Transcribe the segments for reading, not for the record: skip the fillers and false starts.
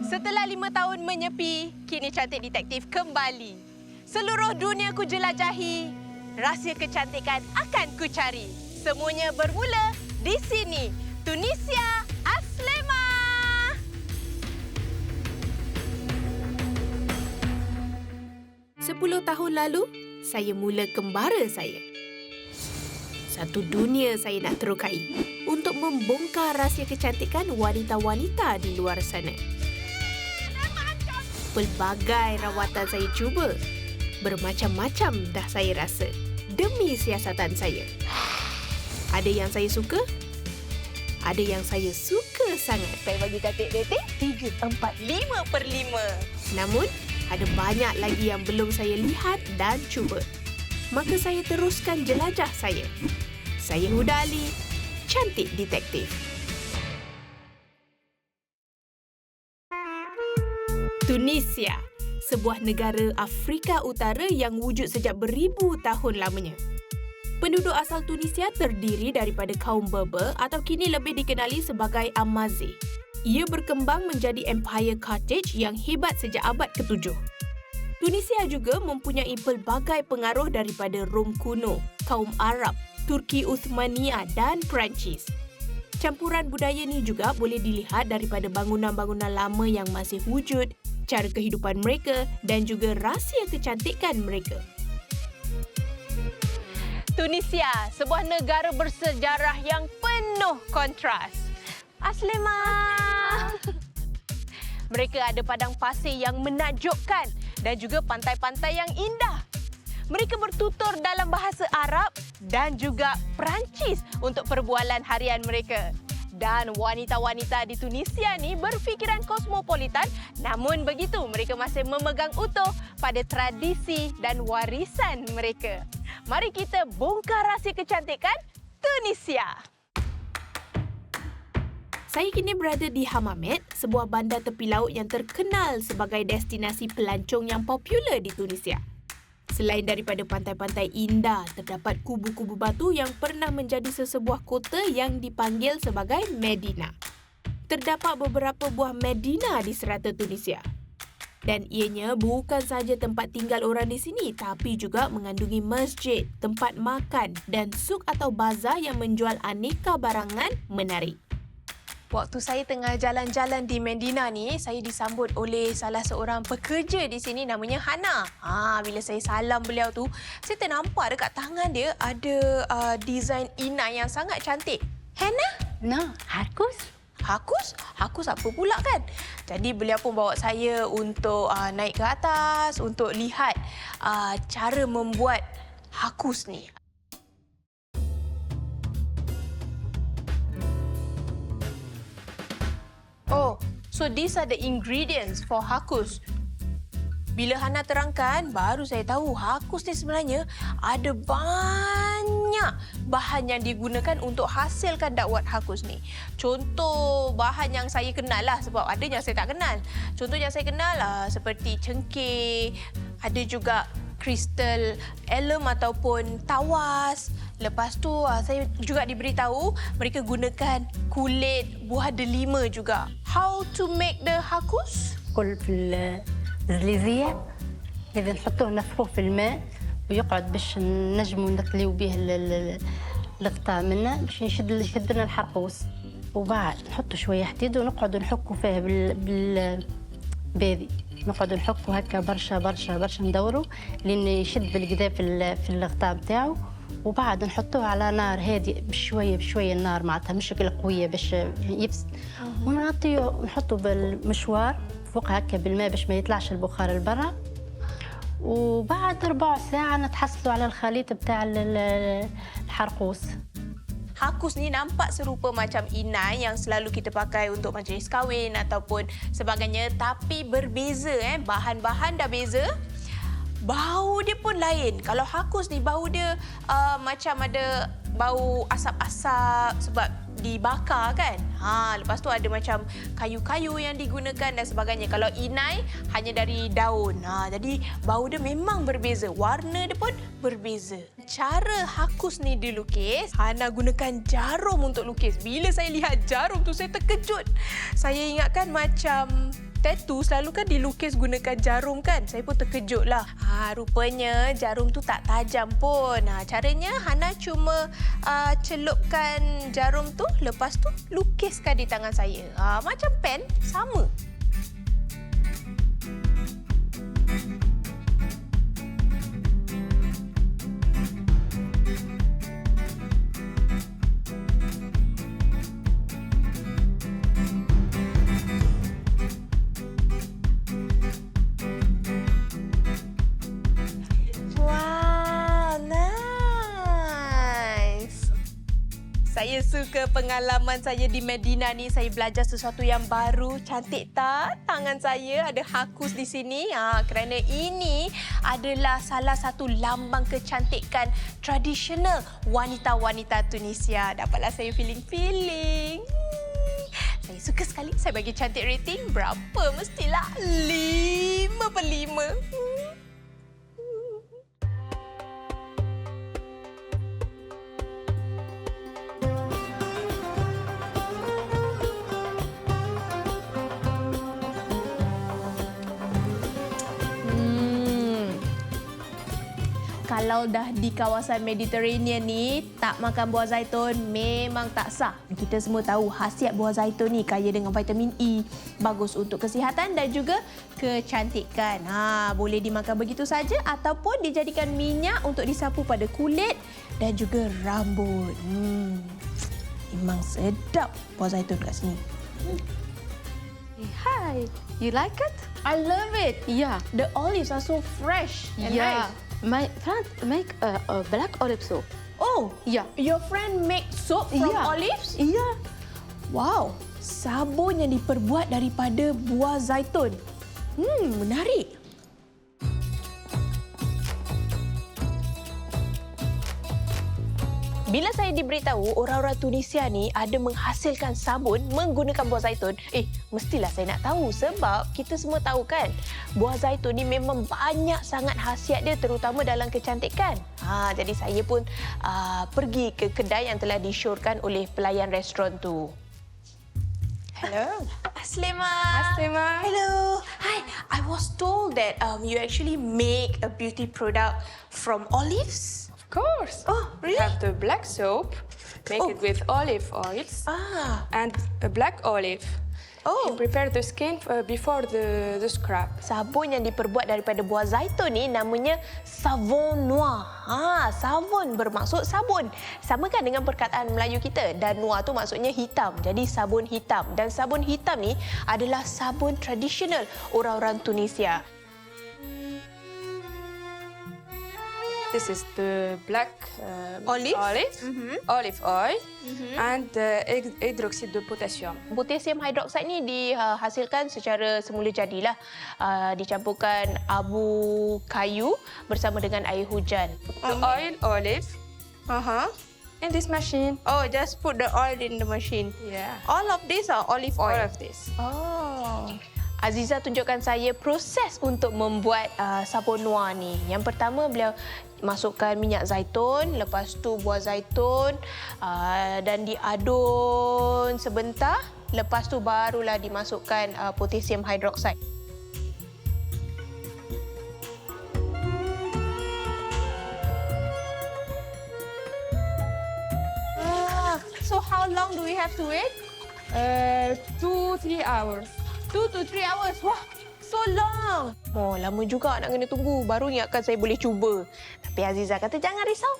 Setelah 5 tahun menyepi, kini Cantik Detektif kembali. Seluruh dunia ku jelajahi, rahsia kecantikan akan ku cari. Semuanya bermula di sini, Tunisia Aslema. 10 tahun lalu, saya mula kembara saya. Satu dunia saya nak terokai untuk membongkar rahsia kecantikan wanita-wanita di luar sana. Pelbagai rawatan saya cuba. Bermacam-macam dah saya rasa demi siasatan saya. Ada yang saya suka, ada yang saya suka sangat. Saya bagi Cantik Detektif 3, 4, 5/5. Namun, ada banyak lagi yang belum saya lihat dan cuba. Maka saya teruskan jelajah saya. Saya Huda Ali, Cantik Detektif. Tunisia, sebuah negara Afrika Utara yang wujud sejak beribu tahun lamanya. Penduduk asal Tunisia terdiri daripada kaum Berber atau kini lebih dikenali sebagai Amazigh. Ia berkembang menjadi Empire Carthage yang hebat sejak abad ke-7. Tunisia juga mempunyai pelbagai pengaruh daripada Rom kuno, kaum Arab, Turki Uthmaniyah dan Perancis. Campuran budaya ni juga boleh dilihat daripada bangunan-bangunan lama yang masih wujud, cara kehidupan mereka dan juga rahsia kecantikan mereka. Tunisia, sebuah negara bersejarah yang penuh kontras. Aslema. Mereka ada padang pasir yang menakjubkan dan juga pantai-pantai yang indah. Mereka bertutur dalam bahasa Arab dan juga Perancis untuk perbualan harian mereka. Dan wanita-wanita di Tunisia ni berfikiran kosmopolitan, namun begitu mereka masih memegang utuh pada tradisi dan warisan mereka. Mari kita bongkar rahsia kecantikan Tunisia. Saya kini berada di Hammamet, sebuah bandar tepi laut yang terkenal sebagai destinasi pelancong yang popular di Tunisia. Selain daripada pantai-pantai indah, terdapat kubu-kubu batu yang pernah menjadi sesebuah kota yang dipanggil sebagai Medina. Terdapat beberapa buah Medina di serata Tunisia. Dan ianya bukan sahaja tempat tinggal orang di sini, tapi juga mengandungi masjid, tempat makan dan suk atau bazar yang menjual aneka barangan menarik. Waktu saya tengah jalan-jalan di Medina ni, saya disambut oleh salah seorang pekerja di sini namanya Hana. Bila saya salam beliau tu, saya ternampak dekat tangan dia ada desain inai yang sangat cantik. Henna? No, hakus. Hakus? Hakus apa pula kan? Jadi beliau pun bawa saya untuk naik ke atas untuk lihat cara membuat hakus ni. Oh, so these are the ingredients for hakus. Bila Hana terangkan, baru saya tahu hakus ni sebenarnya ada banyak bahan yang digunakan untuk hasilkan dakwat hakus ni. Contoh bahan yang saya kenal lah, sebab ada yang saya tak kenal. Contoh yang saya kenal seperti cengkeh, ada juga kristal alum ataupun tawas. Lepas tu saya juga diberitahu mereka gunakan kulit buah delima juga. How to make the hakus? كل في الزليزية إذا نحطوه نثقوه في الماء ويقعد باش نجموا نطليو به القطع منه باش يشد لنا الحرقوس. وبعد نحطوا شوية حديد ونقعدوا نحكوا فيه بالباذي. نقعدوا نحكوا هكا برشا برشا برشا ندوروا لين يشد بالكدا في الغطاء بتاعه. وبعد نحطوه على نار هادئ بشويه بشويه النار معناتها مش قويه باش يفسد. ونغطيه ونحطه بالمشوار فوق هكا بالماء باش ما يطلعش البخار لبرا. وبعد 4 ساعة نتحصلوا على الخليط بتاع الحرقوس. Hakus ni nampak serupa macam inai yang selalu kita pakai untuk majlis kahwin ataupun sebagainya, tapi berbeza. Bahan-bahan dah beza. Bau dia pun lain. Kalau hakus ni bau dia macam ada bau asap-asap sebab dibakar kan. Lepas tu ada macam kayu-kayu yang digunakan dan sebagainya. Kalau inai hanya dari daun. Jadi bau dia memang berbeza. Warna dia pun berbeza. Cara hakus ni dilukis, Hana gunakan jarum untuk lukis. Bila saya lihat jarum tu saya terkejut. Saya ingatkan macam tattoo selalu kan dilukis gunakan jarum kan. Saya pun terkejut lah. Rupanya jarum tu tak tajam pun. Caranya Hana cuma celupkan jarum tu, lepas tu lukiskan di tangan saya. Macam pen, sama. Saya suka pengalaman saya di Medina ni. Saya belajar sesuatu yang baru. Cantik tak? Tangan saya ada hakus di sini. Kerana ini adalah salah satu lambang kecantikan tradisional wanita-wanita Tunisia. Dapatlah saya feeling-feeling. Saya suka sekali. Saya bagi cantik rating berapa? Mestilah 5/5. Kalau dah di kawasan Mediterranean ni, tak makan buah zaitun memang tak sah. Kita semua tahu khasiat buah zaitun ni kaya dengan vitamin E, bagus untuk kesihatan dan juga kecantikan. Boleh dimakan begitu saja ataupun dijadikan minyak untuk disapu pada kulit dan juga rambut. Memang sedap buah zaitun kat sini. Hi, you like it? I love it. Yeah. The olives are so fresh and nice. My friend make a black olive soup. Oh, Yeah. your friend make soap from olives? Yeah. Wow, sabun yang diperbuat daripada buah zaitun. Menarik. Bila saya diberitahu orang-orang Tunisia ni ada menghasilkan sabun menggunakan buah zaitun, mestilah saya nak tahu sebab kita semua tahu kan, buah zaitun ni memang banyak sangat khasiat dia terutama dalam kecantikan. Jadi saya pun pergi ke kedai yang telah disyorkan oleh pelayan restoran tu. Hello. Aslema. Aslema. Hello. Hi. I was told that you actually make a beauty product from olives. Of course. Oh, really? We have the black soap, make it with olive oils and a black olive. Oh. You prepare the skin before the scrub. Sabun yang diperbuat daripada buah zaitun ni namanya savon noir. Savon bermaksud sabun. Sama kan dengan perkataan Melayu kita. Dan noir tu maksudnya hitam. Jadi sabun hitam. Dan sabun hitam ni adalah sabun tradisional orang-orang Tunisia. This is the black Olive? olive oil and hydroxide de potassium. Potasium hidroksida ni dihasilkan secara semula jadilah. Dicampurkan abu kayu bersama dengan air hujan. The oil olive in this machine. Oh, just put the oil in the machine. Yeah. All of these are olive oil? All of this. Oh. Aziza tunjukkan saya proses untuk membuat sabun noir ni. Yang pertama beliau masukkan minyak zaitun, lepas tu buah zaitun dan diadun sebentar. Lepas tu barulah dimasukkan potasium hidroksida. So how long do we have to wait? 2-3 hours. 2 to 3 hours. Wah, so long. Lama juga nak kena tunggu. Baru ingatkan saya boleh cuba. Tapi Aziza kata jangan risau.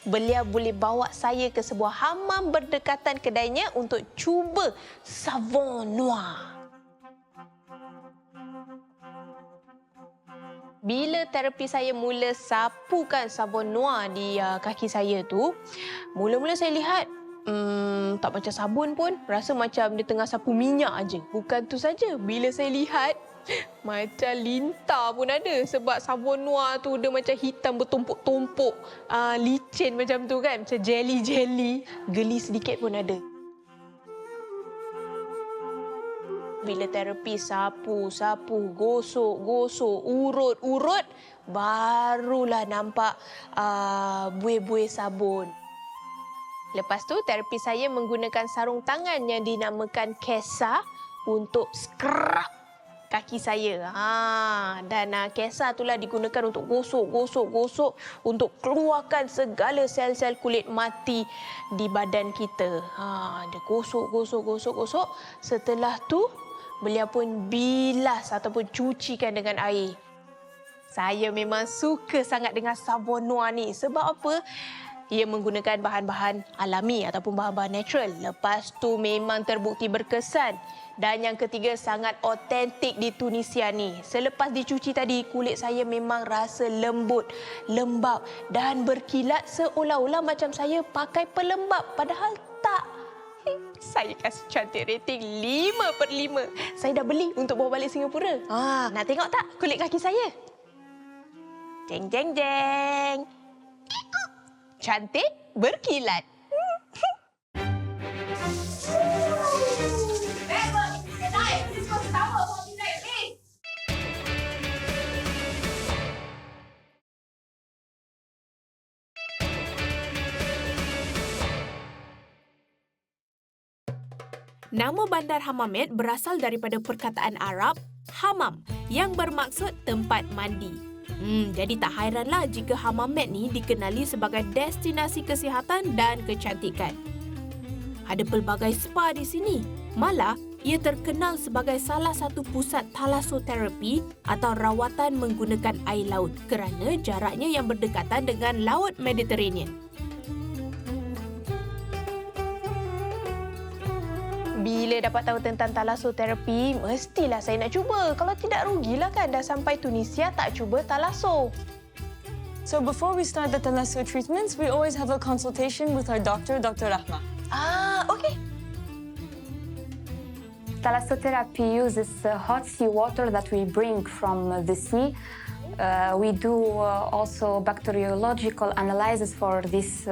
Beliau boleh bawa saya ke sebuah hamam berdekatan kedainya untuk cuba savon noir. Bila terapi saya mula sapukan sabun noir di kaki saya tu, mula-mula saya lihat tak macam sabun pun. Rasa macam dia tengah sapu minyak aja. Bukan tu saja. Bila saya lihat, macam lintah pun ada. Sebab sabun noir tu dia macam hitam bertumpuk-tumpuk. Licin macam tu kan. Macam jelly-jelly. Geli sedikit pun ada. Bila terapi sapu, gosok, urut, barulah nampak buih-buih sabun. Lepas tu, terapi saya menggunakan sarung tangan yang dinamakan Kesa untuk scrub kaki saya. Dan Kesa itulah digunakan untuk gosok untuk keluarkan segala sel-sel kulit mati di badan kita. Dia gosok. Setelah tu, beliau pun bilas ataupun cucikan dengan air. Saya memang suka sangat dengan sabun Noah ni. Sebab apa? Ia menggunakan bahan-bahan alami ataupun bahan-bahan natural. Lepas tu memang terbukti berkesan. Dan yang ketiga, sangat otentik di Tunisia ni. Selepas dicuci tadi, kulit saya memang rasa lembut, lembap dan berkilat seolah-olah macam saya pakai pelembap. Padahal tak. Saya kasih cantik rating 5/5. Saya dah beli untuk bawa balik Singapura. Nak tengok tak kulit kaki saya? Jeng, jeng, jeng. Cantik, berkilat. Nama bandar Hammamet berasal daripada perkataan Arab hammam yang bermaksud tempat mandi. Jadi tak hairanlah jika Hammamet ni dikenali sebagai destinasi kesihatan dan kecantikan. Ada pelbagai spa di sini. Malah, ia terkenal sebagai salah satu pusat thalassoterapi atau rawatan menggunakan air laut kerana jaraknya yang berdekatan dengan Laut Mediterranean. Bila dapat tahu tentang thalassoterapi, mestilah saya nak cuba. Kalau tidak, rugilah kan dah sampai Tunisia tak cuba thalasso. So before we start the thalasso treatments, we always have a consultation with our doctor, Dr. Rahma. Okay. Thalassotherapy uses hot sea water that we bring from the sea. We do also bacteriological analysis for this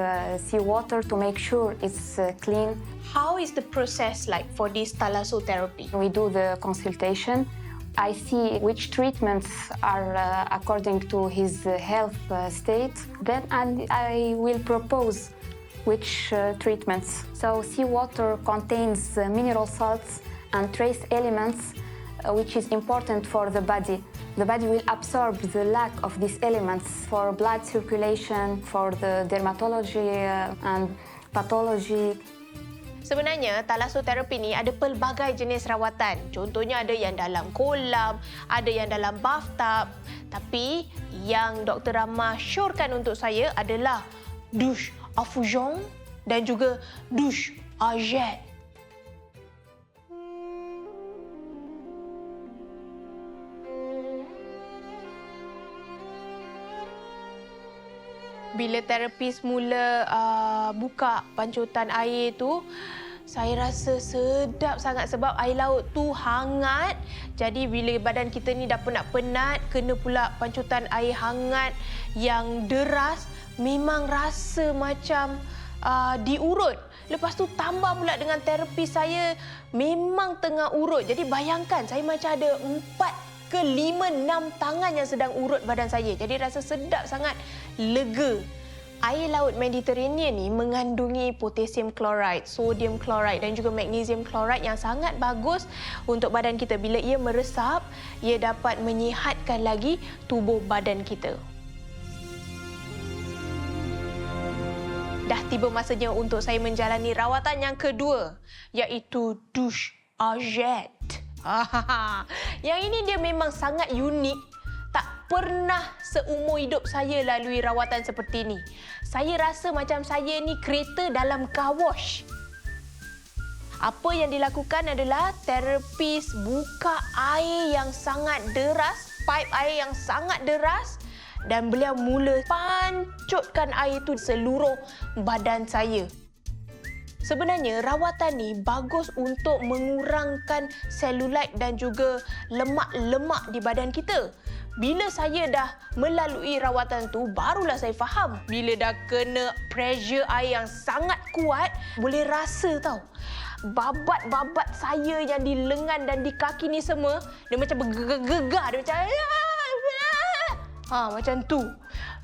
seawater to make sure it's clean. How is the process like for this thalassotherapy? We do the consultation. I see which treatments are according to his health state. Then I will propose which treatments. So seawater contains mineral salts and trace elements, which is important for the body. The body will absorb the lack of these elements for blood circulation, for the dermatology and pathology. Sebenarnya, thalassoterapi ni ada pelbagai jenis rawatan. Contohnya ada yang dalam kolam, ada yang dalam bathtub. Tapi yang Dr. Rahma syorkan untuk saya adalah douche à foujon dan juga douche à jet. Bila terapis mula buka pancutan air tu, saya rasa sedap sangat sebab air laut tu hangat. Jadi bila badan kita ni dah penat-penat, kena pula pancutan air hangat yang deras, memang rasa macam diurut. Lepas tu tambah pula dengan terapi saya memang tengah urut. Jadi bayangkan saya macam ada 4 ke 5, 6 tangan yang sedang urut badan saya. Jadi rasa sedap sangat, lega. Air laut Mediterranean ni mengandungi potassium chloride, sodium chloride dan juga magnesium chloride yang sangat bagus untuk badan kita. Bila ia meresap, ia dapat menyihatkan lagi tubuh badan kita. Dah tiba masanya untuk saya menjalani rawatan yang kedua, iaitu douche à jet. Yang ini dia memang sangat unik. Tak pernah seumur hidup saya lalui rawatan seperti ini. Saya rasa macam saya ni kereta dalam car wash. Apa yang dilakukan adalah terapis buka air yang sangat deras, pipe air yang sangat deras, dan beliau mula pancutkan air itu seluruh badan saya. Sebenarnya rawatan ni bagus untuk mengurangkan selulite dan juga lemak-lemak di badan kita. Bila saya dah melalui rawatan tu, barulah saya faham. Bila dah kena pressure air yang sangat kuat, boleh rasa tau. Babat-babat saya yang di lengan dan di kaki ni semua, dia macam bergegar-gegar. Dia macam macam tu.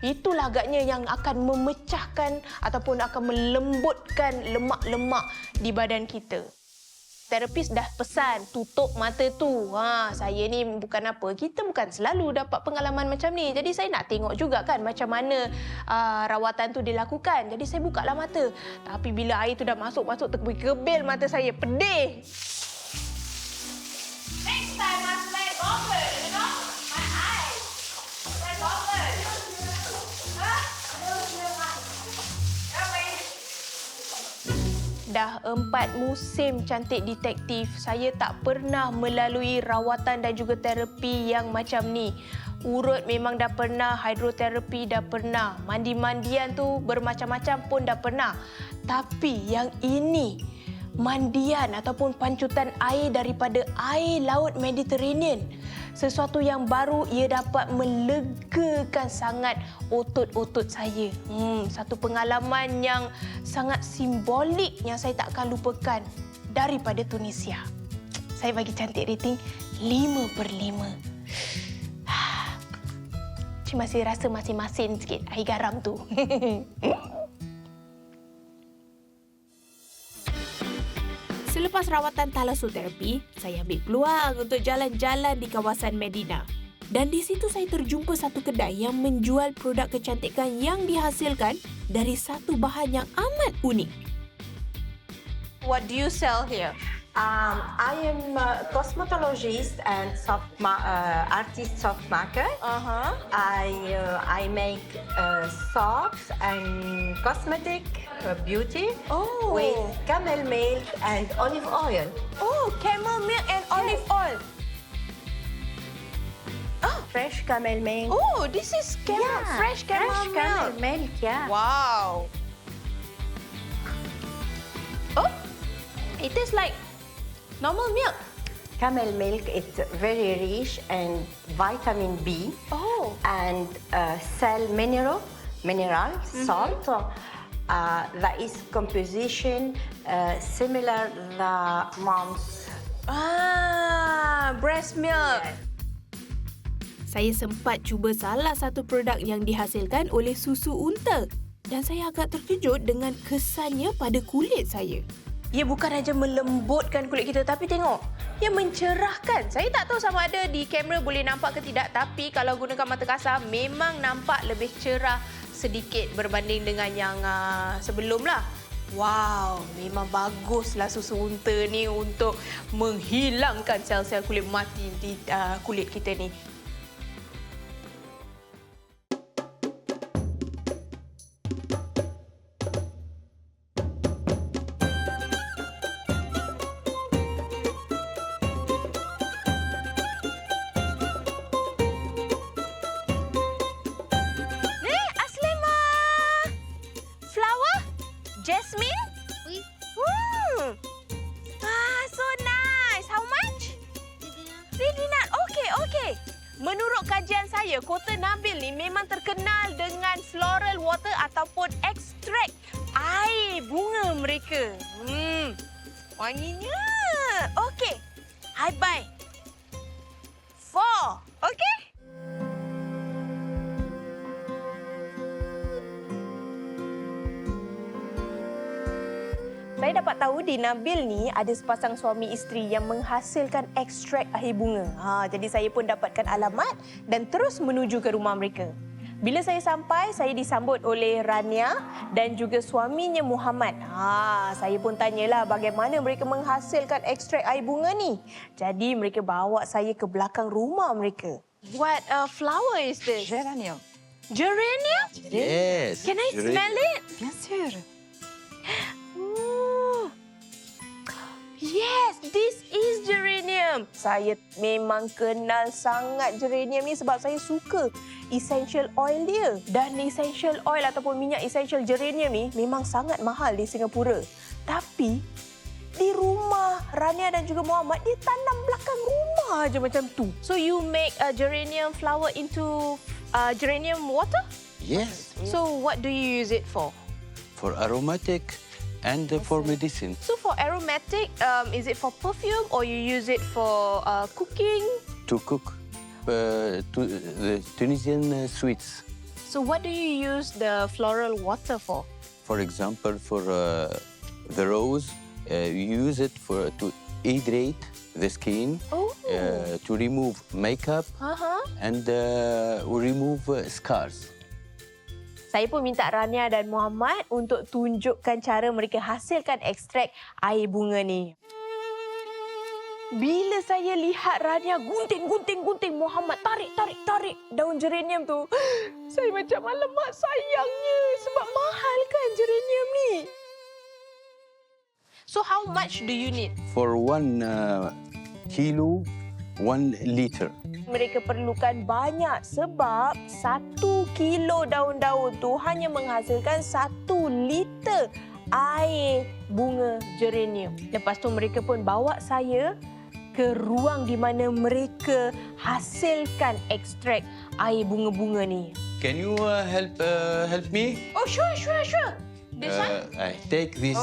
Itulah agaknya yang akan memecahkan ataupun akan melembutkan lemak-lemak di badan kita. terapis dah pesan tutup mata tu. Saya ni bukan apa, kita bukan selalu dapat pengalaman macam ni. Jadi saya nak tengok juga kan macam mana rawatan tu dilakukan. Jadi saya bukalah mata. Tapi bila air tu dah masuk terkebil mata saya, pedih. Next time must wear goggles, you know? My eyes. Wear goggles. Dah 4 musim Cantik Detektif, saya tak pernah melalui rawatan dan juga terapi yang macam ni. Urut memang dah pernah, hidroterapi dah pernah, mandi-mandian tu bermacam-macam pun dah pernah. Tapi yang ini, mandian ataupun pancutan air daripada air laut Mediterranean. Sesuatu yang baru, ia dapat melegakan sangat otot-otot saya. Satu pengalaman yang sangat simbolik yang saya tak akan lupakan daripada Tunisia. Saya bagi Cantik rating 5/5. Cuma masih rasa masin-masin sikit air garam tu. Selepas rawatan thalasoterapi, saya ambil peluang untuk jalan-jalan di kawasan Medina. Dan di situ saya terjumpa satu kedai yang menjual produk kecantikan yang dihasilkan dari satu bahan yang amat unik. What do you sell here? I am a cosmetologist and artist soft maker. I make soaps and cosmetic beauty with camel milk and olive oil. Oh, camel milk and olive oil. Fresh camel milk. Oh, this is fresh camel milk. Milk, yeah. Wow. Oh, it tastes like normal milk. Camel milk is very rich in vitamin B and cell mineral, salt. That is composition similar the mom's. Breast milk. Yes. Saya sempat cuba salah satu produk yang dihasilkan oleh susu unta dan saya agak terkejut dengan kesannya pada kulit saya. Ia bukan saja melembutkan kulit kita, tapi tengok, ia mencerahkan. Saya tak tahu sama ada di kamera boleh nampak ke tidak, tapi kalau gunakan mata kasar memang nampak lebih cerah sedikit berbanding dengan yang sebelumlah. Wow, memang baguslah susu unta ni untuk menghilangkan sel-sel kulit mati di kulit kita ni. Jasmine? Oui. So nice. How much? $3. Okay. Menurut kajian saya, Kota Nabil ni memang terkenal dengan floral water ataupun ekstrak air bunga mereka. Wanginya. Okay. I buy 4. Okay? Saya dapat tahu di Nabil ni ada sepasang suami isteri yang menghasilkan ekstrak air bunga. Jadi saya pun dapatkan alamat dan terus menuju ke rumah mereka. Bila saya sampai, saya disambut oleh Rania dan juga suaminya Muhammad. Saya pun tanyalah bagaimana mereka menghasilkan ekstrak air bunga ni. Jadi mereka bawa saya ke belakang rumah mereka. What flower is this? Geranium. Geranium? Yes. Can I smell it? Bien sûr. Yes, this is geranium. Saya memang kenal sangat geranium ni sebab saya suka essential oil dia. Dan essential oil ataupun minyak essential geranium ni memang sangat mahal di Singapura. Tapi di rumah Rania dan juga Muhammad, dia tanam belakang rumah aja macam tu. So you make a geranium flower into geranium water? Yes. So what do you use it for? For aromatic and for medicine. So for aromatic, is it for perfume or you use it for cooking? To cook the Tunisian sweets. So what do you use the floral water for? For example, for the rose, you use it to hydrate the skin, to remove makeup, and remove scars. Saya pun minta Rania dan Muhammad untuk tunjukkan cara mereka hasilkan ekstrak air bunga ni. Bila saya lihat Rania gunting, Muhammad tarik daun geranium tu, saya macam alamak sayangnya sebab mahal kan geranium ni. So how much do you need? For 1 kilo, 1 liter. Mereka perlukan banyak sebab 1 kilo daun-daun tu hanya menghasilkan 1 liter air bunga geranium. Lepas tu mereka pun bawa saya ke ruang di mana mereka hasilkan ekstrak air bunga-bunga ni. Can you help me? Oh, sure. This one? I take this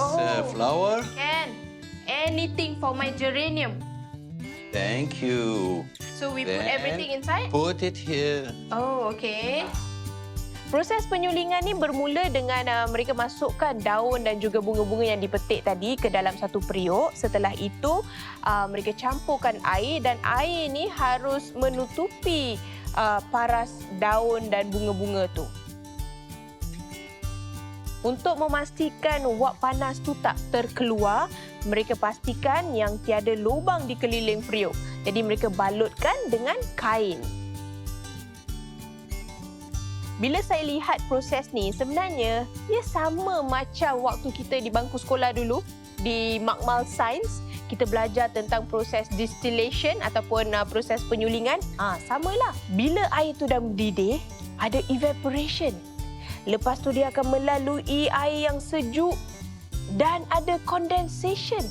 flower. Can. Anything for my geranium. Thank you. So we put Then everything inside? Put it here. Oh, okay. Proses penyulingan ni bermula dengan mereka masukkan daun dan juga bunga-bunga yang dipetik tadi ke dalam satu periuk. Setelah itu, mereka campurkan air dan air ni harus menutupi paras daun dan bunga-bunga tu. Untuk memastikan wap panas tu tak terkeluar, mereka pastikan yang tiada lubang di keliling periuk. Jadi mereka balutkan dengan kain. Bila saya lihat proses ni, sebenarnya ia sama macam waktu kita di bangku sekolah dulu di Makmal Sains. Kita belajar tentang proses distillation ataupun proses penyulingan. Samalah. Bila air tu dah mendidih, ada evaporation. Lepas tu dia akan melalui air yang sejuk dan ada condensation.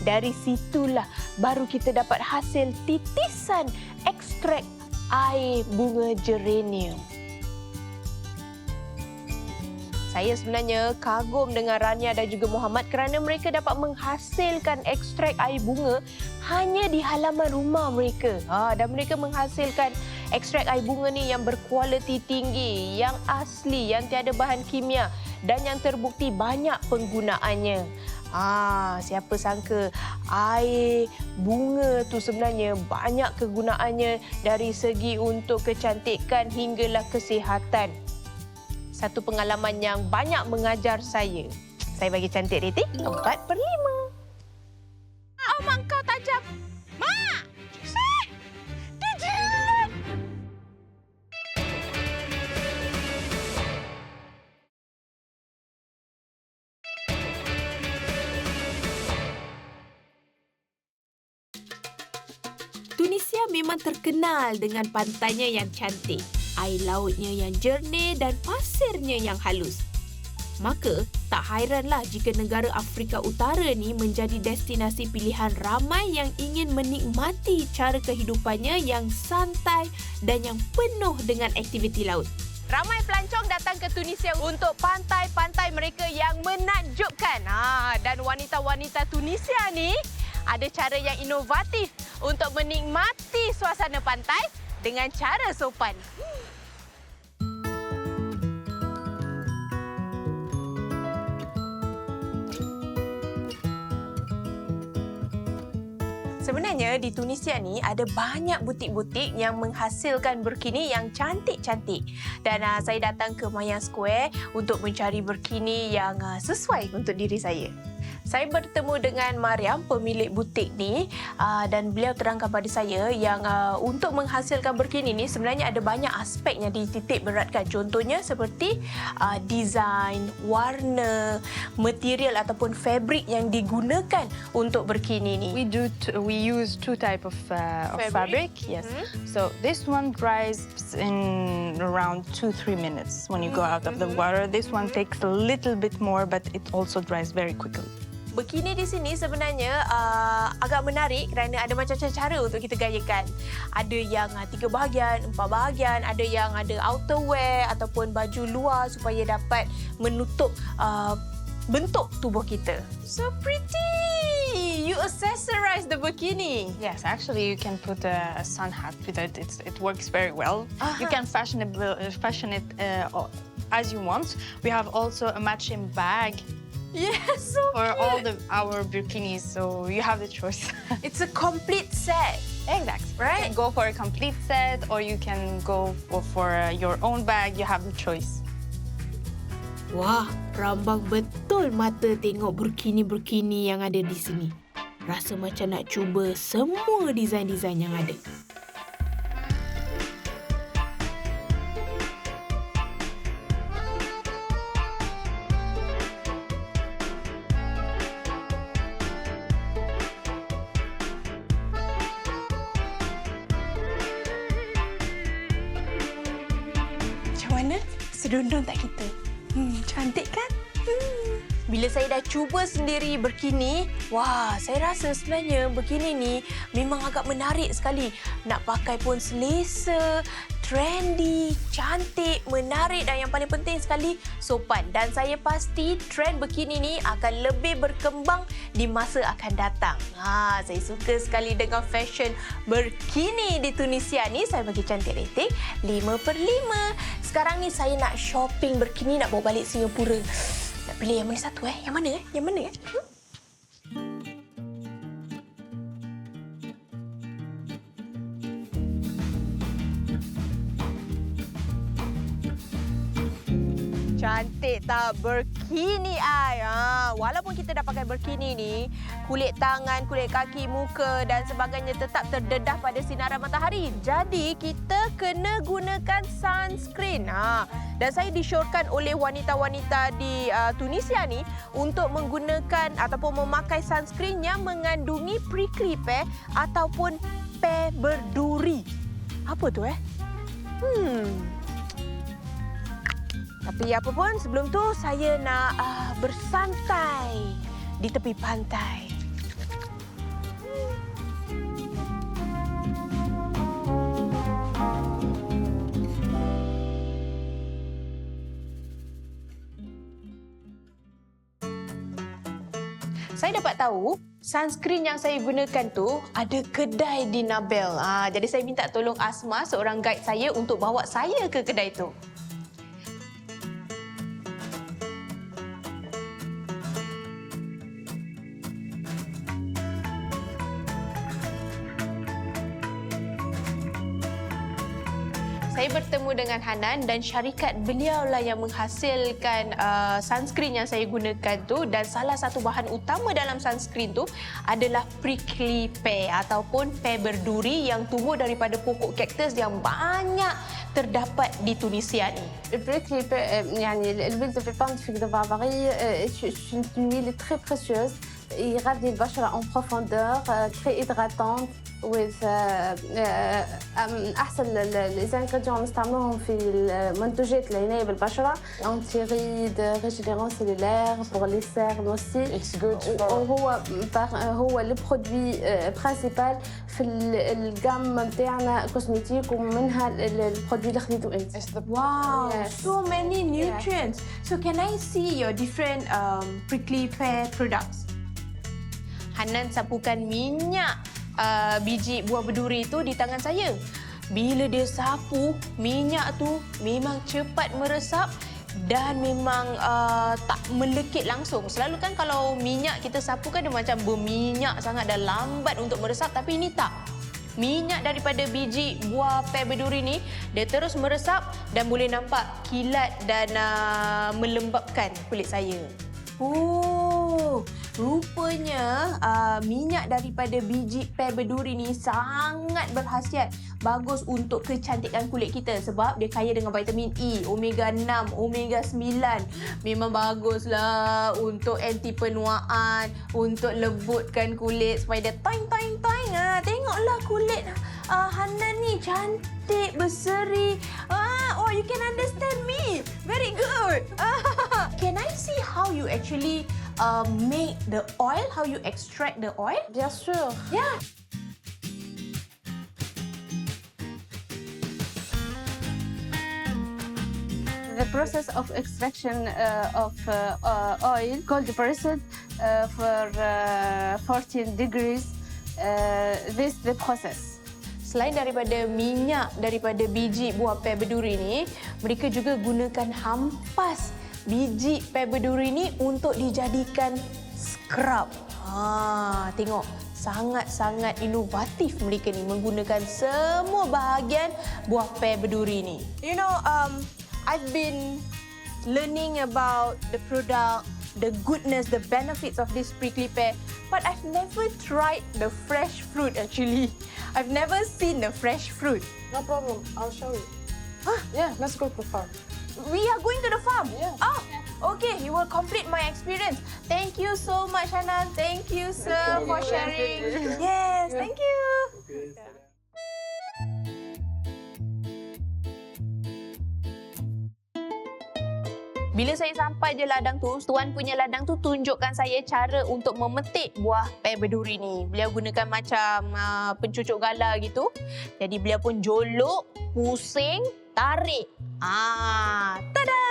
Dari situlah baru kita dapat hasil titisan ekstrak air bunga geranium. Saya sebenarnya kagum dengan Rania dan juga Muhammad kerana mereka dapat menghasilkan ekstrak air bunga hanya di halaman rumah mereka. Dan mereka menghasilkan ekstrak air bunga ni yang berkualiti tinggi, yang asli, yang tiada bahan kimia dan yang terbukti banyak penggunaannya. Siapa sangka air bunga tu sebenarnya banyak kegunaannya dari segi untuk kecantikan hinggalah kesihatan. Satu pengalaman yang banyak mengajar saya. Saya bagi cantik rating 4/5. Mak, kau tajam. Mak! Dia jilat! Tunisia memang terkenal dengan pantainya yang cantik, air lautnya yang jernih dan pasirnya yang halus. Maka, tak hairanlah jika negara Afrika Utara ni menjadi destinasi pilihan ramai yang ingin menikmati cara kehidupannya yang santai dan yang penuh dengan aktiviti laut. Ramai pelancong datang ke Tunisia untuk pantai-pantai mereka yang menakjubkan. Dan wanita-wanita Tunisia ni ada cara yang inovatif untuk menikmati suasana pantai dengan cara sopan. Sebenarnya di Tunisia ni ada banyak butik-butik yang menghasilkan burkini yang cantik-cantik. Dan saya datang ke Maya Square untuk mencari burkini yang sesuai untuk diri saya. Saya bertemu dengan Mariam, pemilik butik ni, dan beliau terangkan pada saya yang untuk menghasilkan burkini ni sebenarnya ada banyak aspek yang dititik beratkan. Contohnya seperti desain, warna, material ataupun fabric yang digunakan untuk burkini ni. We use 2 type of fabric. Yes. So this one dries in around 2-3 minutes when you go out of the water. This one takes a little bit more, but it also dries very quickly. Bikini di sini sebenarnya agak menarik kerana ada macam-macam cara untuk kita gayakan. Ada yang 3 bahagian, 4 bahagian, ada yang ada outerwear ataupun baju luar supaya dapat menutup bentuk tubuh kita. So pretty! You accessorize the bikini. Yes, actually you can put a sun hat with it. It works very well. You can fashion it as you want. We have also a matching bag Yes, so for cute. all our bikinis. So you have the choice. It's a complete set. Exactly. Right. You can go for a complete set, or you can go for your own bag. You have the choice. Wah, rambang betul mata tengok burkini-burkini yang ada di sini. Rasa macam nak cuba semua desain-desain yang ada. Macam mana? Sedondong tak kita? Cantik kan? Bila saya dah cuba sendiri berkini, wah, saya rasa sebenarnya berkini ni memang agak menarik sekali. Nak pakai pun selesa, trendy, cantik, menarik dan yang paling penting sekali, sopan. Dan saya pasti trend berkini ni akan lebih berkembang di masa akan datang. Saya suka sekali dengan fashion berkini di Tunisia ni. Saya bagi cantik rating 5/5. Sekarang ni saya nak shopping berkini, nak bawa balik Singapura. Nak pilih yang mana satu Yang mana Yang mana Cantik tak berkini ai? Walaupun kita dah pakai berkini ni, kulit tangan, kulit kaki, muka dan sebagainya tetap terdedah pada sinaran matahari. Jadi kita kena gunakan sunscreen. Dan saya disyorkan oleh wanita-wanita di Tunisia ni untuk menggunakan ataupun memakai sunscreen yang mengandungi prickly pear ataupun pear berduri. Apa tu Tapi apa pun, sebelum tu saya nak bersantai di tepi pantai. Saya dapat tahu sunscreen yang saya gunakan tu ada kedai di Nabel. Jadi saya minta tolong Asma, seorang guide saya, untuk bawa saya ke kedai tu. Saya bertemu dengan Hanan dan syarikat beliaulah yang menghasilkan sunscreen yang saya gunakan tu, dan salah satu bahan utama dalam sunscreen tu adalah prickly pear ataupun pear berduri yang tumbuh daripada pokok kaktus yang banyak terdapat di Tunisia ni. البريكلي يعني الhuile de pépin de figue de Barbarie est une huile très précieuse. يغذي البشرة en profondeur, très hydratante. with أحسن الإنغريديون نستعملهم في المنتوجات العناية بالبشرة. أنتي ريد، ريجينيرون سيلولير pour les cernes aussi. It's good هو البرودوي برينسيبال في الجام نتاعنا كوزميتيك، ومنها البرودوي اللي خديته أنت. Wow, so many nutrients. So can I see your different prickly pear products? Hanan sapukan minyak biji buah berduri itu di tangan saya. Bila dia sapu, minyak tu memang cepat meresap dan memang tak melekit langsung. Selalu kan kalau minyak kita sapu kan dia macam berminyak sangat dan lambat untuk meresap, tapi ini tak. Minyak daripada biji buah pear berduri ni dia terus meresap dan boleh nampak kilat dan melembabkan kulit saya. Rupanya minyak daripada biji pear berduri ni sangat berkhasiat, bagus untuk kecantikan kulit kita sebab dia kaya dengan vitamin E, omega 6, omega 9. Memang baguslah untuk anti penuaan, untuk lebutkan kulit supaya dia toing. Tengoklah kulit Hanan ni cantik, berseri. You can understand me. Very good. Can I see how you actually make the oil, how you extract the oil? Bien sûr. Yeah. The process of extraction of oil, cold pressed for 14 degrees. This the process. Selain daripada minyak daripada biji buah pear berduri ni, mereka juga gunakan hampas biji pea berduri ni untuk dijadikan scrub. Tengok, sangat-sangat inovatif mereka ni menggunakan semua bahagian buah pea berduri ni. You know, I've been learning about the product, the goodness, the benefits of this prickly pear, but I've never tried the fresh fruit actually. I've never seen the fresh fruit. No problem. I'll show you. Huh? Yeah, let's go to the farm. We are going to the farm? Yeah. Okay. You will complete my experience. Thank you so much, Hanan. Thank you, sir, for sharing. Yes, thank you. Bila saya sampai je ladang tu, tuan punya ladang tu tunjukkan saya cara untuk memetik buah pea berduri ni. Beliau gunakan macam pencucuk gala gitu. Jadi beliau pun jolok, pusing, tarik. Tada!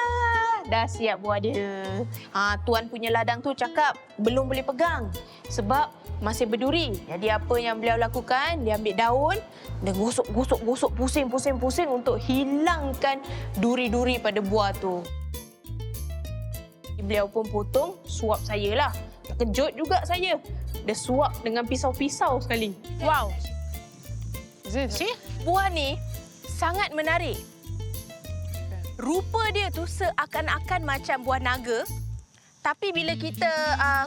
Dah siap buah dia. Tuan punya ladang tu cakap belum boleh pegang sebab masih berduri. Jadi apa yang beliau lakukan, dia ambil daun, dia gosok, pusing untuk hilangkan duri-duri pada buah tu. Beliau pun potong, suap saya lah. Terkejut juga saya. Dia suap dengan pisau-pisau sekali. Wow. See? Buah ni sangat menarik. Rupa dia tu seakan-akan macam buah naga. Tapi bila kita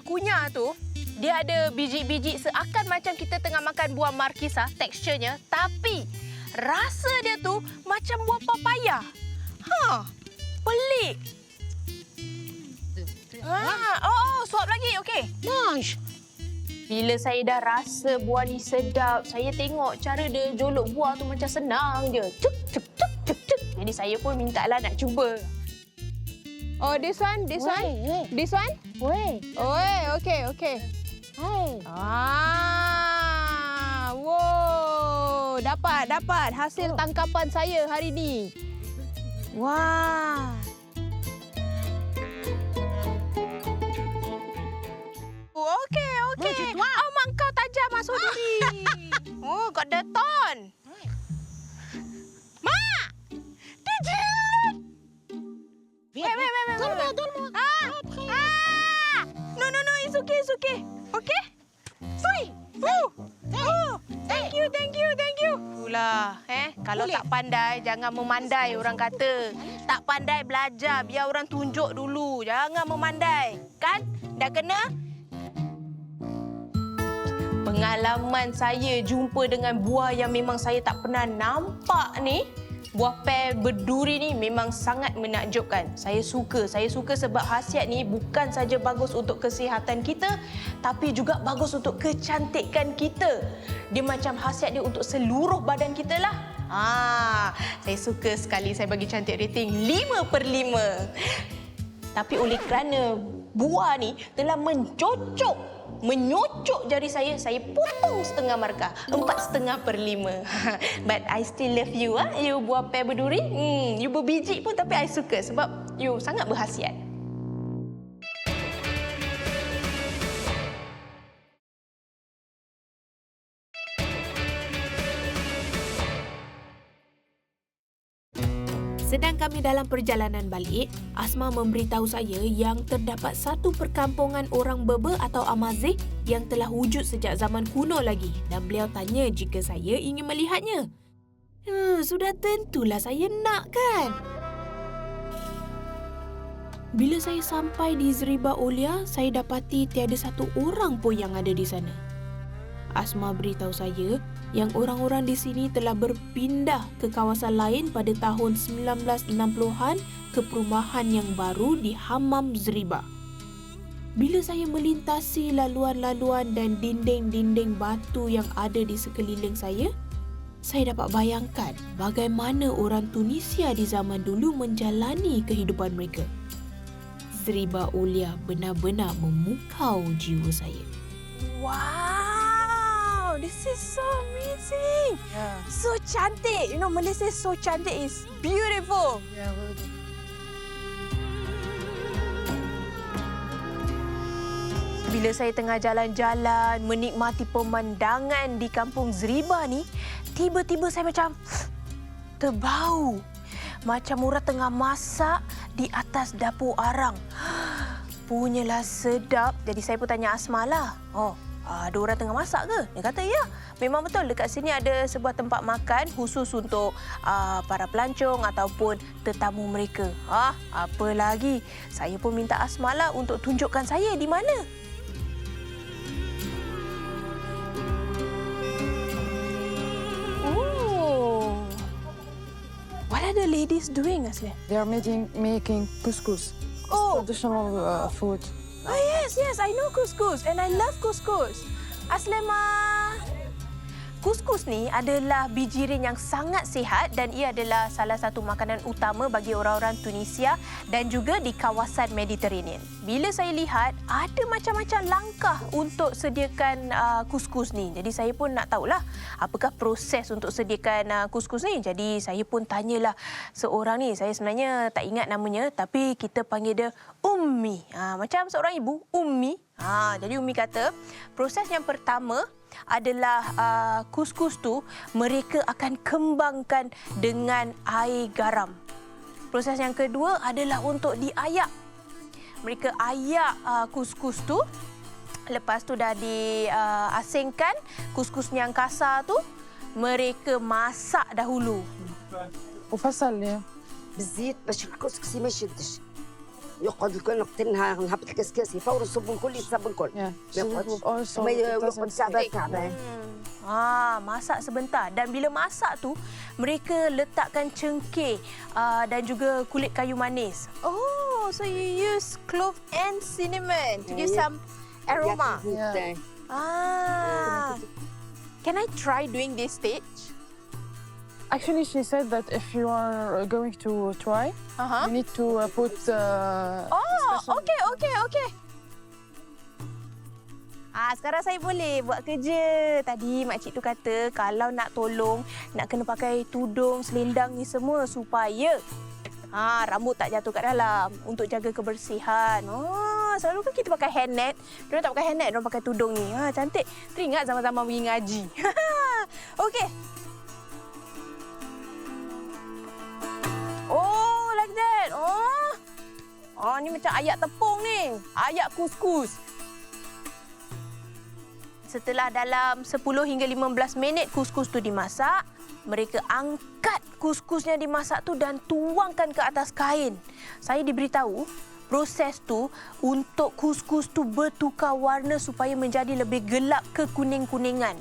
kunyah tu, dia ada biji-biji seakan macam kita tengah makan buah markisa, teksturnya. Tapi rasa dia tu macam buah papaya. Pelik. Suap lagi. Okey. Nice. Bila saya dah rasa buah ni sedap, saya tengok cara dia jolok buah tu macam senang je. Cuk. Jadi saya pun mintalah nak cuba. Oh, this one? This one? This one? Okay. Wow. Dapat hasil tangkapan saya hari ni. Wah. Okay. Mak kau tajam masuk duri. Got the thorn. Mak! Dia jilat! Wait. No, it's okay. Okay? Sui! Thank you. Itulah, kalau tak pandai, jangan memandai orang kata. Tak pandai belajar, biar orang tunjuk dulu. Jangan memandai. Kan? Dah kena? Pengalaman saya jumpa dengan buah yang memang saya tak pernah nampak ni, buah pea berduri ni memang sangat menakjubkan. Saya suka sebab khasiat ni bukan saja bagus untuk kesihatan kita, tapi juga bagus untuk kecantikan kita. Dia macam khasiat dia untuk seluruh badan kita lah. Saya suka sekali, saya bagi cantik rating 5/5. Tapi oleh kerana buah ni telah menyocok jari saya potong setengah markah. 4.5/5. But I still love you, you buah pea berduri. You berbiji pun tapi I suka sebab you sangat berkhasiat. Sedang kami dalam perjalanan balik, Asma memberitahu saya yang terdapat satu perkampungan orang Berber atau Amazigh yang telah wujud sejak zaman kuno lagi dan beliau tanya jika saya ingin melihatnya. Sudah tentulah saya nak kan? Bila saya sampai di Zriba Aulia, saya dapati tiada satu orang pun yang ada di sana. Asma beritahu saya yang orang-orang di sini telah berpindah ke kawasan lain pada tahun 1960-an ke perumahan yang baru di Hammam Zriba. Bila saya melintasi laluan-laluan dan dinding-dinding batu yang ada di sekeliling saya dapat bayangkan bagaimana orang Tunisia di zaman dulu menjalani kehidupan mereka. Zriba Aulia benar-benar memukau jiwa saya. Wow, this is so amazing. Yeah. So cantik. You know, Malaysia is so cantik. It's beautiful. Yeah. Bila saya tengah jalan-jalan, menikmati pemandangan di kampung Zriba ni, tiba-tiba saya macam terbau. Macam orang tengah masak di atas dapur arang. Punyalah sedap. Jadi saya pun tanya Asma lah. Ada orang tengah masak ke? Dia kata, ya. Memang betul dekat sini ada sebuah tempat makan khusus untuk para pelancong ataupun tetamu mereka. Apa lagi? Saya pun minta Asma lah untuk tunjukkan saya di mana. What are the ladies doing, Asli? They are making couscous. Traditional food. Oh, yes, I know couscous and I love couscous. Aslema. Couscous ni adalah bijirin yang sangat sihat dan ia adalah salah satu makanan utama bagi orang-orang Tunisia dan juga di kawasan Mediterranean. Bila saya lihat, ada macam-macam langkah untuk sediakan couscous ni. Jadi saya pun nak tahulah apakah proses untuk sediakan couscous ni. Jadi saya pun tanyalah seorang ni. Saya sebenarnya tak ingat namanya tapi kita panggil dia Ummi. Macam seorang ibu, Ummi. Jadi Ummi kata proses yang pertama adalah couscous tu mereka akan kembangkan dengan air garam. Proses yang kedua adalah untuk diayak. Mereka ayak couscous tu. Lepas tu dah diasingkan couscous yang kasar tu mereka masak dahulu. وفصل ليه؟ بالزيت باش الكسكسي ما يشدش. يقعد الكل نقطنها نهبط الكسكسي فور نصب الكل يتصب الكل. ما يقعد تعبان. Masak sebentar dan bila masak tu mereka letakkan cengkeh dan juga kulit kayu manis. Oh, so you use clove and cinnamon to give some aroma. Can I try doing this stage? Actually, she said that if you are going to try, you need to put. Okay. Sekarang saya boleh buat kerja. Tadi makcik tu kata kalau nak tolong, nak kena pakai tudung, selendang ni semua supaya rambut tak jatuh kat dalam untuk jaga kebersihan. Selalu kan kita pakai hairnet. Diorang tak pakai hairnet, diorang pakai tudung ni. Cantik. Teringat zaman-zaman pergi ngaji. Okey. Oh, like that. Ni macam ayak tepung ni. Ayak couscous. Setelah dalam 10 hingga 15 minit couscous tu dimasak, mereka angkat couscousnya dimasak tu dan tuangkan ke atas kain. Saya diberitahu proses tu untuk couscous tu bertukar warna supaya menjadi lebih gelap kekuning-kuningan.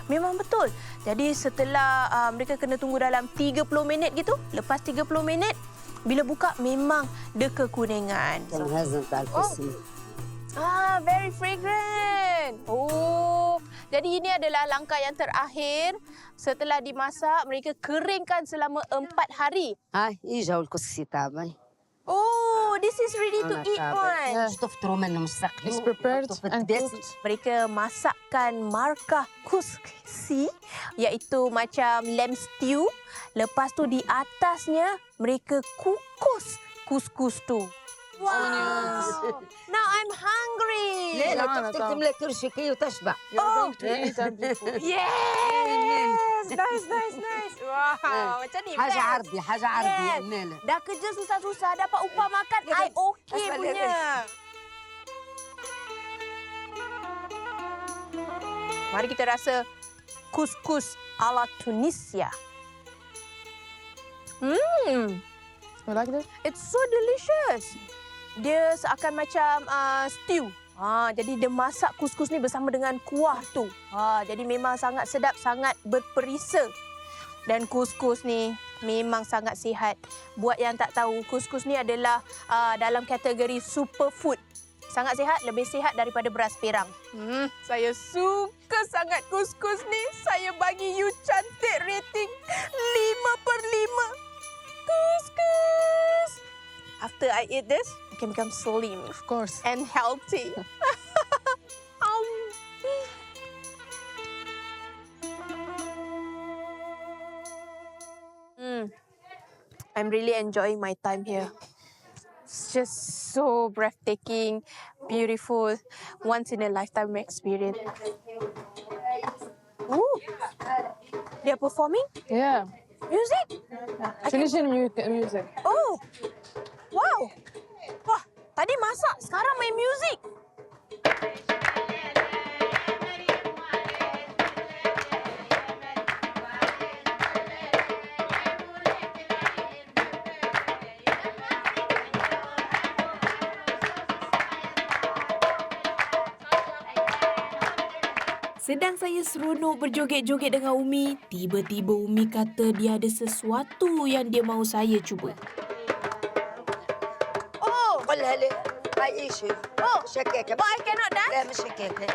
Memang betul. Jadi setelah mereka kena tunggu dalam 30 minit gitu, lepas 30 minit bila buka memang dia kekuningan. Very fragrant. Jadi ini adalah langkah yang terakhir. Setelah dimasak, mereka keringkan selama 4 hari. يجوا الكسكسي تعبان. This is ready to eat one. تفطروا منه مستقبل. It's prepared and cooked. Mereka masakkan markah couscous, iaitu macam lamb stew. Lepas tu di atasnya mereka kukus couscous tu. Wow! Now I'm hungry. لا تملك كل شيء وتشبع. Yes! Nice. Wow, macam ni. حاجة عربي المال. Dah kerja susah-susah dapat upah makan, I okey punya. Mari kita rasa couscous ala Tunisia. You like that? It's so delicious. Dia seakan macam stew. Jadi dia masak couscous ni bersama dengan kuah tu. Jadi memang sangat sedap, sangat berperisa. Dan couscous ni memang sangat sihat. Buat yang tak tahu, couscous ni adalah dalam kategori superfood. Sangat sihat, lebih sihat daripada beras perang. Saya suka sangat couscous ni. Saya bagi you cantik rating 5/5. Couscous. After I eat this, I can become slim. Of course. And healthy. I'm really enjoying my time here. It's just so breathtaking, beautiful, once in a lifetime experience. Ooh, they're performing? Yeah. Music? Tunisian music. Oh, Tadi masak, sekarang main muzik. Sedang saya seronok berjoget-joget dengan Umi, tiba-tiba Umi kata dia ada sesuatu yang dia mahu saya cuba. قولها لي هاي شيء مش هكاك But I cannot dance? لا مش هكاك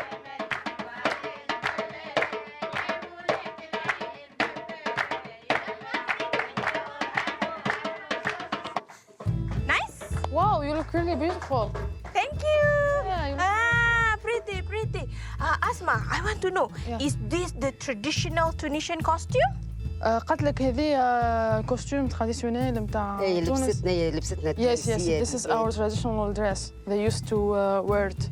Nice? Wow, you look really beautiful. Thank you. Yeah, you- Pretty. Asma, I want to know, Yeah. is this the traditional Tunisian costume? قالت لك هذه كوستيوم تراديسيونيل نتاع هي تونس. لبستنا Yes, yes. التونسية This is our traditional dress. They used to wear it,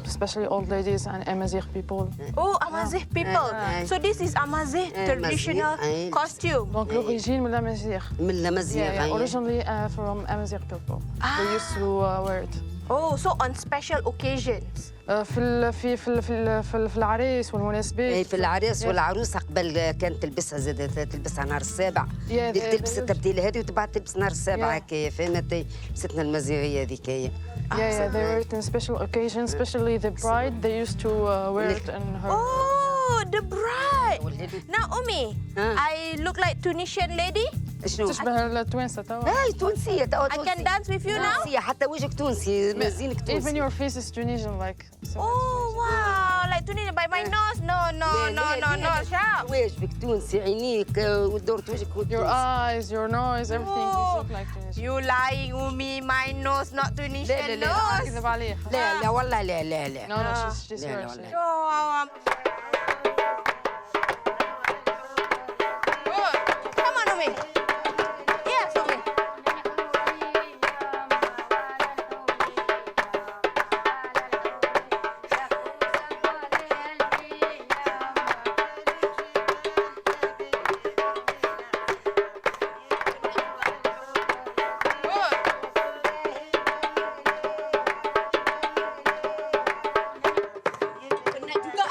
especially old ladies and Amazigh people. Oh, Amazigh people. So this is Amazigh traditional Amazigh, costume. Donc l'origine من الأمازيغ. من الأمازيغ. Originally from Amazigh people. They used to wear it. Oh, so on special occasions. في العريس والمناسبات. في العريس والعروسة قبل كانت تلبسها زادت تلبسها نهار السابع. تلبس التبديل هذه وتبعد تلبس نهار السابع هكايا فهمت لبستنا المزيغية هذيك هي. Yeah, they wear it in special occasions, especially the bride. They used to wear it in her. Oh, the bride. Now, Umi, I look like Tunisian lady. شنو؟ تشبه التوانسة توا. هاي تونسية توا I can dance with you now. تونسية حتى وجهك تونسي مزينك Even تونسي. your face is Tunisian, like. So Oh, wow. Like Tunisian by my nose. No. Sharp. وجهك تونسي عينيك ودورة وجهك your eyes, your nose, everything. You Oh. look like Tunisian. You lying, Umi. My nose, not Tunisian لا. nose. كذب عليه. لا والله لا. No, she's لا، very لا، sick. Oh, come on, Umi. Yes, Umi. Penat juga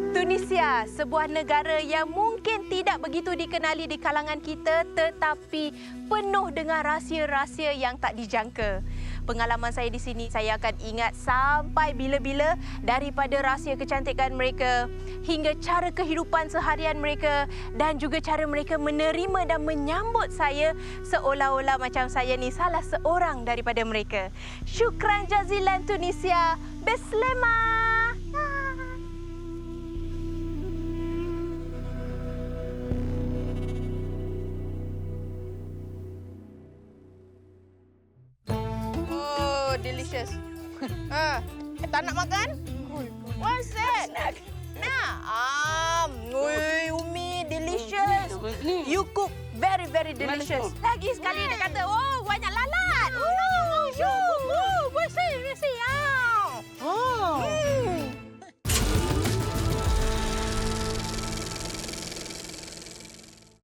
Tunisia, sebuah negara yang mungkin tidak begitu dikenali di kalangan kita tetapi penuh dengan rahsia-rahsia yang tak dijangka. Pengalaman saya di sini, saya akan ingat sampai bila-bila daripada rahsia kecantikan mereka hingga cara kehidupan seharian mereka dan juga cara mereka menerima dan menyambut saya seolah-olah macam saya ni salah seorang daripada mereka. Syukran jazilan Tunisia. Beslema. Oh, delicious. Tak nak makan? What's that? Nah. Umi, delicious. You cook very, very delicious. Lagi sekali dia kata, oh, banyak lalat. Oh, no. Bersih.